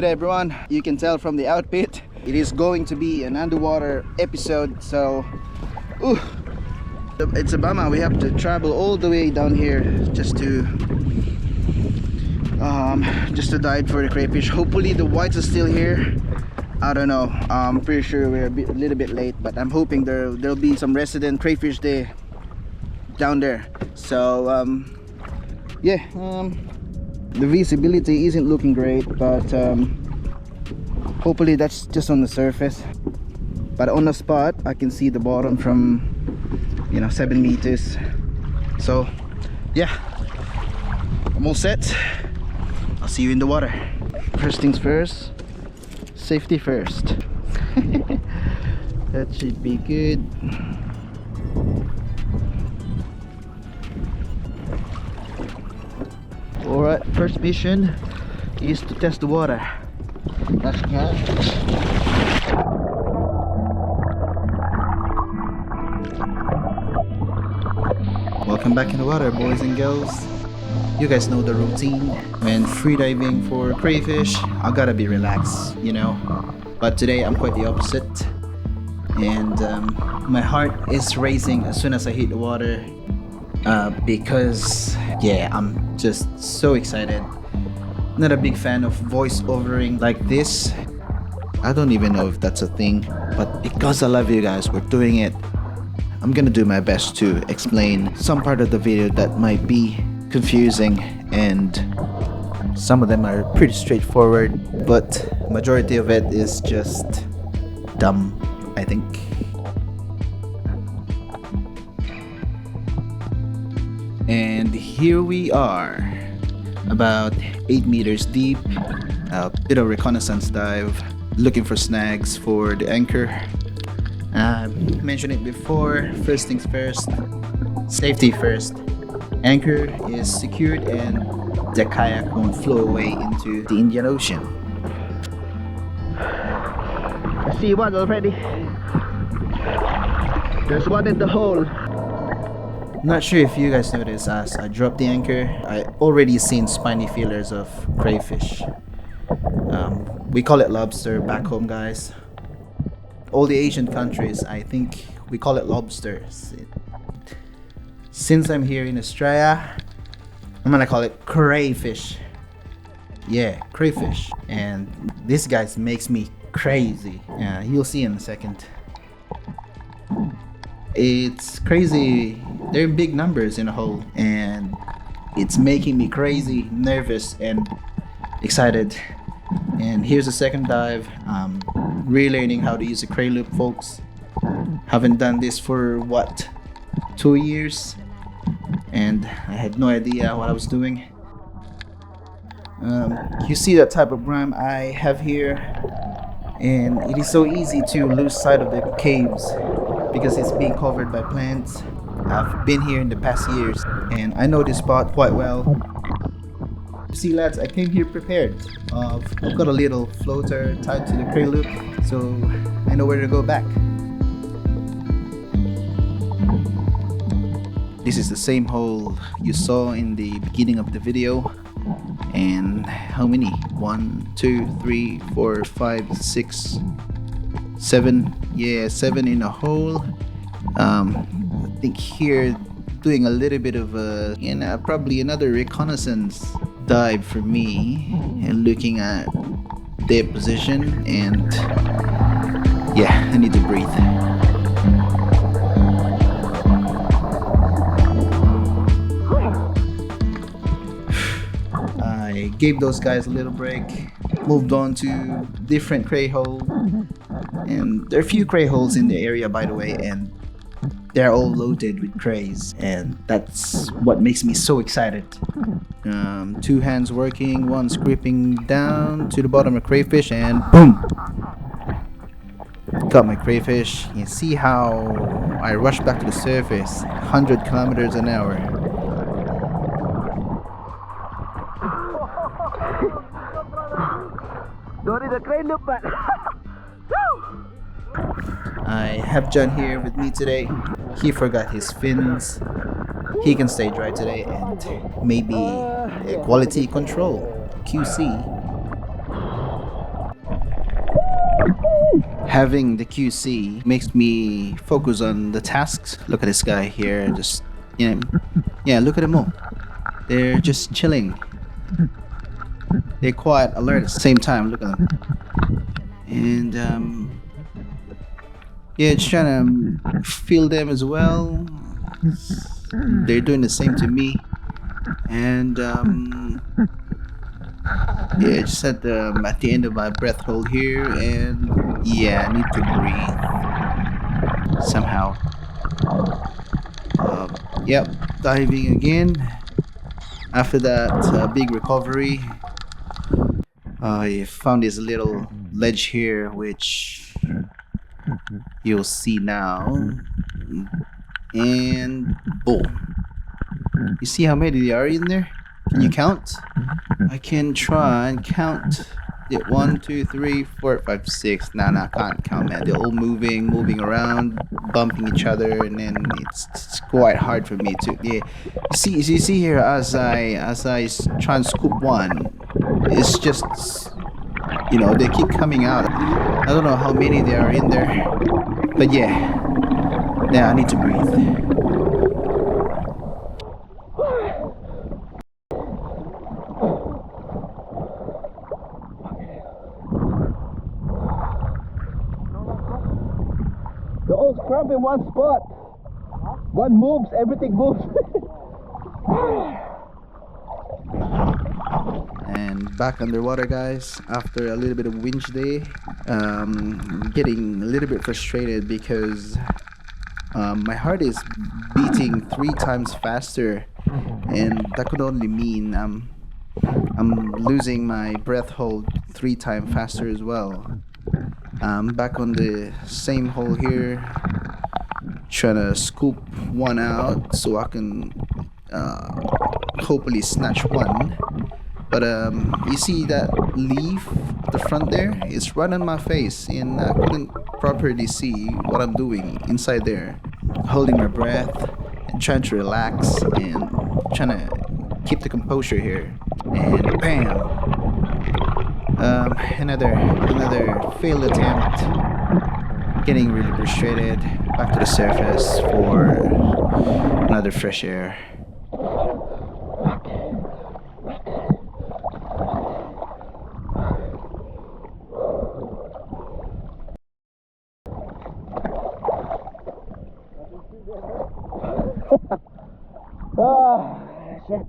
good everyone? You can tell from the outfit, it is going to be an underwater episode. So, it's a bummer. We have to travel all the way down here just to dive for the crayfish. Hopefully the whites are still here. I don't know. I'm pretty sure we're a little bit late, but I'm hoping there'll be some resident crayfish there down there. So yeah, the visibility isn't looking great, but hopefully that's just on the surface. But on the spot I can see the bottom from 7 meters. So yeah, I'm all set. I'll see you in the water. First things first, safety first. That should be good. Alright, first mission is to test the water. Let's go. Welcome back in the water, boys and girls. You guys know the routine. When freediving for crayfish, I gotta be relaxed, But today I'm quite the opposite. And my heart is racing as soon as I hit the water. Because yeah, I'm just so excited. Not a big fan of voice overing like this. I don't even know if that's a thing, but because I love you guys, we're doing it. I'm gonna do my best to explain some part of the video that might be confusing, and some of them are pretty straightforward, but majority of it is just dumb, I think. And here we are, about 8 meters deep, a bit of reconnaissance dive, looking for snags for the anchor. I mentioned it before, first things first, safety first. Anchor is secured and the kayak won't flow away into the Indian Ocean. I see one already. There's one in the hole. Not sure if you guys noticed, as I dropped the anchor, I already seen spiny feelers of crayfish. We call it lobster back home, guys. All the Asian countries, I think we call it lobster. Since I'm here in Australia, I'm gonna call it crayfish. Yeah, crayfish. And this guy makes me crazy. Yeah, you'll see in a second. It's crazy. They're in big numbers in a hole, and it's making me crazy, nervous, and excited. And here's the second dive. Relearning how to use a cray loop, folks. Haven't done this for 2 years, and I had no idea what I was doing. You see that type of brine I have here, and it is so easy to lose sight of the caves because it's being covered by plants. I've been here in the past years and I know this spot quite well. See lads, I came here prepared. I've got a little floater tied to the cray loop, so I know where to go back. This is the same hole you saw in the beginning of the video. And how many? 1, 2, 3, 4, 5, 6, 7. Yeah, 7 in a hole. I think here doing a little bit of probably another reconnaissance dive for me, and looking at their position, and yeah, I need to breathe. I gave those guys a little break, moved on to different cray hole, and there are a few cray holes in the area, by the way, and they're all loaded with crays, and that's what makes me so excited. 2 hands working, one's gripping down to the bottom of crayfish, and boom! Got my crayfish. You see how I rush back to the surface, 100 kilometers an hour. Don't need a crane loop, but I have John here with me today. He forgot his fins. He can stay dry today, and maybe quality control, QC. Having the QC makes me focus on the tasks. Look at this guy here, just, you know, yeah, look at them all. They're just chilling. They're quite alert at the same time. Look at them. And yeah, just trying to feel them as well. They're doing the same to me. And yeah, just at the end of my breath hold here, and yeah, I need to breathe somehow. Yep, diving again. After that big recovery, I found this little ledge here, which you'll see now, and boom. You see how many there are in there? Can you count? I can try and count it. 1, 2, 3, 4, 5, 6. Nah, I can't count, man. They're all moving around, bumping each other, and then it's quite hard for me to. Yeah, you see here as I try and scoop one, it's just, you know, they keep coming out. I don't know how many there are in there, but yeah, I need to breathe. They're all scrubbed in one spot. One moves, everything moves. And back underwater, guys, after a little bit of winch day. Getting a little bit frustrated because my heart is beating 3 times faster, and that could only mean I'm losing my breath hold 3 times faster as well. Back on the same hole here, trying to scoop one out so I can hopefully snatch one. But you see that leaf, the front there, it's right on my face, and I couldn't properly see what I'm doing inside there. Holding my breath and trying to relax and trying to keep the composure here. And bam! Another failed attempt. Getting really frustrated. Back to the surface for another fresh air. Shit.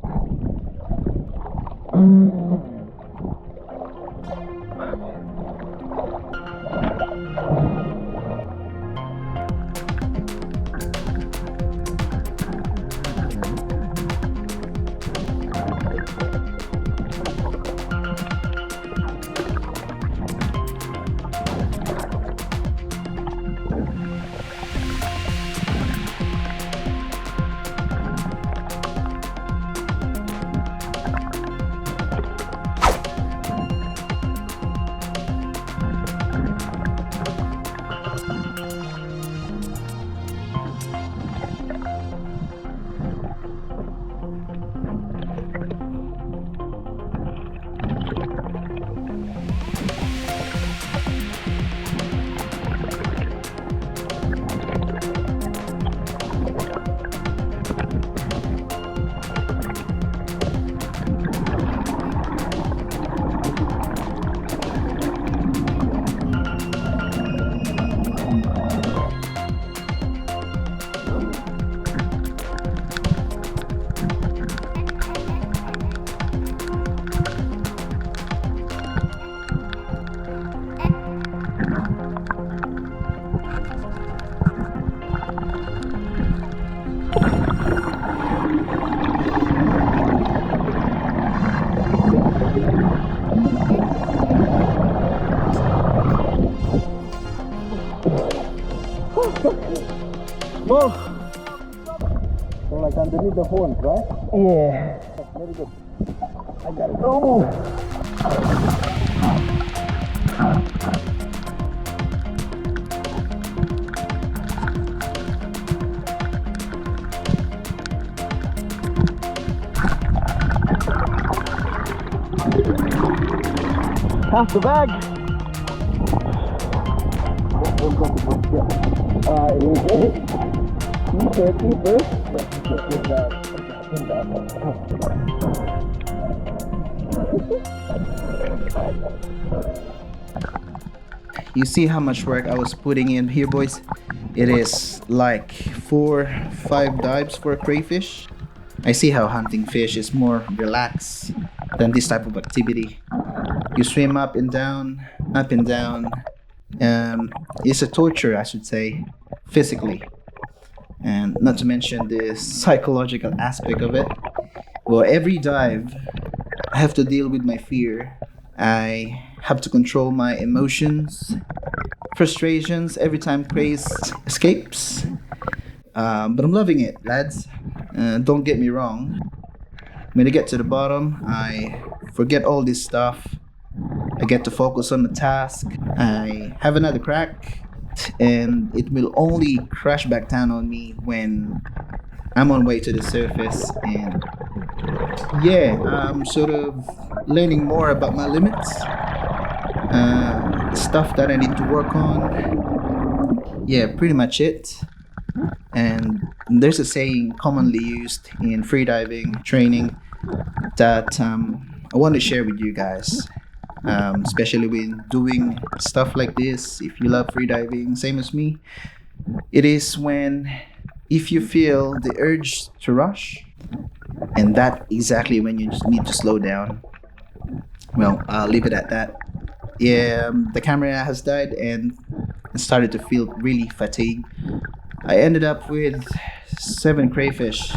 Whoa! So like underneath the horns, right? Yeah. That's very good. I got it. Oh! Half the bag. You see how much work I was putting in here, boys? It is like 4-5 dives for a crayfish. I see how hunting fish is more relaxed than this type of activity. You swim up and down, up and down. It's a torture, I should say, physically, and not to mention the psychological aspect of it. Well, every dive, I have to deal with my fear. I have to control my emotions, frustrations every time craze escapes. But I'm loving it, lads. Don't get me wrong. When I get to the bottom, I forget all this stuff. I get to focus on the task. I have another crack, and it will only crash back down on me when I'm on way to the surface. And yeah, I'm sort of learning more about my limits, stuff that I need to work on. Yeah, pretty much it. And there's a saying commonly used in freediving training that I want to share with you guys, especially when doing stuff like this. If you love freediving, same as me, it is when if you feel the urge to rush, and that exactly when you just need to slow down. Well, I'll leave it at that. Yeah, the camera has died and I started to feel really fatigued. I ended up with 7 crayfish.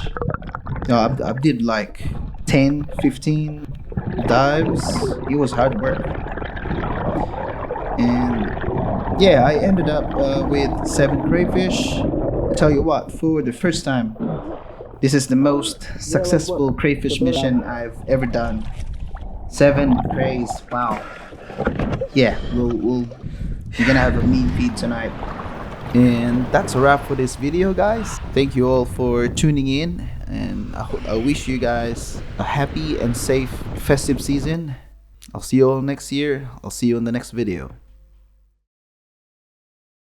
No, I did like 10, 15 dives. It was hard work. And yeah, I ended up with 7 crayfish. I tell you what, for the first time, this is the most successful crayfish mission I've ever done. 7 crays, wow. Yeah, we're gonna have a mean feed tonight. And that's a wrap for this video, guys. Thank you all for tuning in, and I wish you guys a happy and safe festive season. I'll see you all next year. I'll see you in the next video.